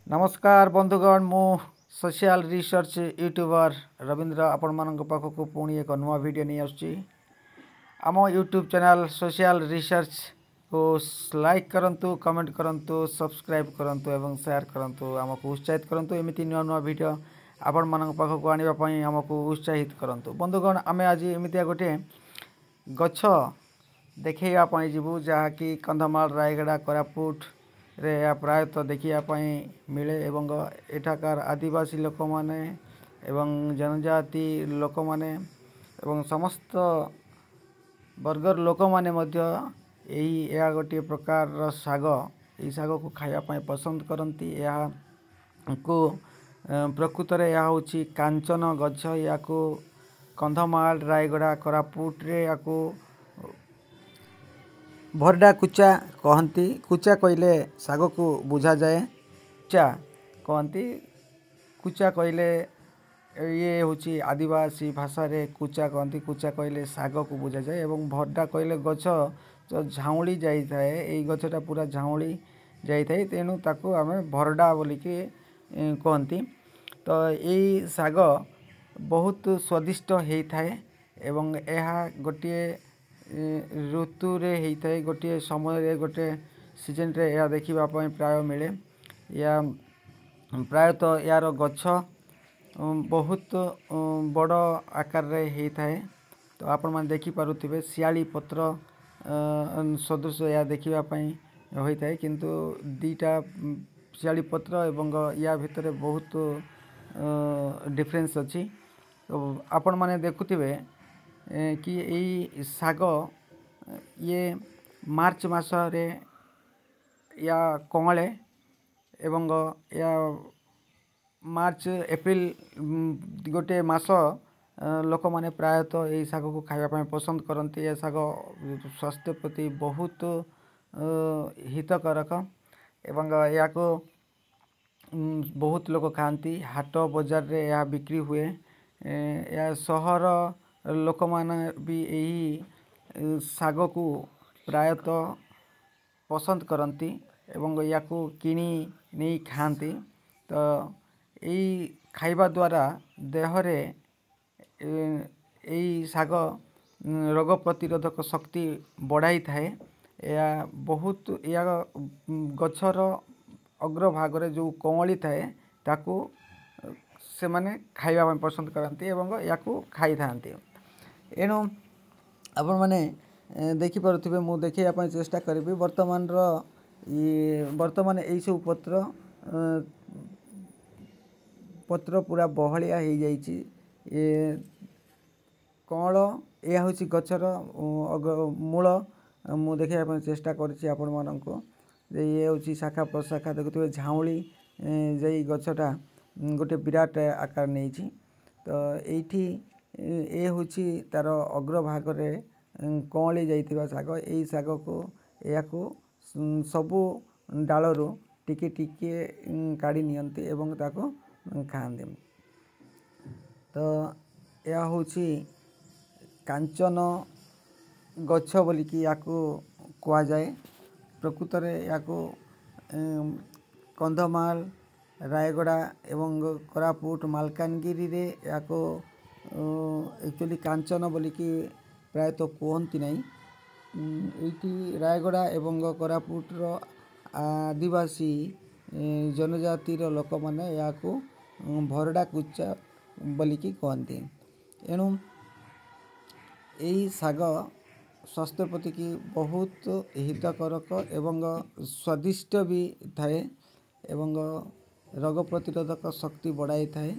नमस्कार बंधुगण मु सोशल रिसर्च यूट्यूबर रविंद्र आपण मान पाखक पुणी एक नुआ वीडियो नहीं आसुची आम यूट्यूब चैनल सोशल रिसर्च को लाइक करंतु कमेंट करंतु सब्सक्राइब करंतु एवं शेयर करंतु आमको उत्साहित करंतु एमिति नुआ नुआ वीडियो आपण मान पाखक आनिबा पई आमको उत्साहित करंतु बंधुगण आमे आज एमितिया गोटे गछ देखैया पई जिबु जहाँकि कंधमाल रायगड़ा कोरापुट रे प्रायतः देखापी मिले एवं एठाकार आदिवासी लोक माने एवं जनजाति लोक माने एवं समस्त वर्गर लोक माने मध्य यही या गोटे प्रकार साग यही साग को खायापी पसंद करती को प्रकृत में यह हूँ कांचन गछ या कंधमाल रायगड़ा कोरापुट रे या भरडा कुचा कहती कुचा कहले साग को बुझा जाए कुचा कहती कुचा कहले ये हूँ आदिवासी भाषा रे कुचा कहती कुचा कहले साग को बुझा जाए एवं भरडा कहले गछ जो झाउली जाई थाए एई गछटा पूरा झाउली जाई थाए तेणु ताकू आमे भरडा बोलिकी कहती तो यही साग बहुत स्वादिष्ट होई थाए एवं यह गोटे ऋतु रे होता है गोटे समय रे गोटे सीजन रे या देखा प्राय मिले या प्रायतः यार गछ बहुत बड़ आकार रे होता है तो आपण मैंने देखिपे शियाली पत्र सदृश या देखापी होता है किंतु दीटा शियाली पत्र एवं या भितर बहुत डिफरेंस अच्छी तो आपण मैंने देखुवे कि यही साग ये मार्च मासरे या कमले एवं या मार्च एप्रिल गोटे मास लोक माने प्रायतः यही साग को खावाई पसंद करती यह साग स्वास्थ्य प्रति बहुत हितकारक एवं या बहुत लोग खाती हाट बजार रे या बिक्री हुए या सहर लोक माने भी यही साग को प्रायतः पसंद करती एवं या किणी नहीं खाती तो यही खाइबा द्वारा देहरे यही साग रोग प्रतिरोधक शक्ति बढ़ाई थाए या बहुत या गछर अग्रभाग जो कमली थाए ताकू से माने खाइबा पसंद करती एवं या खाई थांती एणु आपण मैंने देखिपे मु देखा चेष्टा करी वर्तमान वर्तमान यही सब पत्र पत्र पूरा बहलिया हो जाइए कल यह हूँ गचर मूल मु देखा चेष्टा कर ये हूँ शाखा प्रशाखा देखुए झाउली जे गछटा गोटे विराट आकार नहीं तो ये ये हूँ तार अग्रभाग कँली जाइथिबा साग यही साग को या सबू डालू टिके टिके काढ़ी नियंती एवं ताको खाआंती तो यह हूँ कांचन गछ बोलिकी या कह जाए प्रकृत में या कंधमाल रायगड़ा एवं कोरापुट मालकानगिरी रे या एक्चुअली कांचन बोलिकी प्रायतः कहती ना ये रायगड़ा एवं कोरापुटर आदिवासी जनजातिर लोक मैंने या भरडा कुचा बोलिकी कहती एणु यही साग स्वास्थ्य प्रति की बहुत हितकारक एवं स्वादिष्ट भी थाए एवं रोग प्रतिरोधक शक्ति बढ़ाई थाए।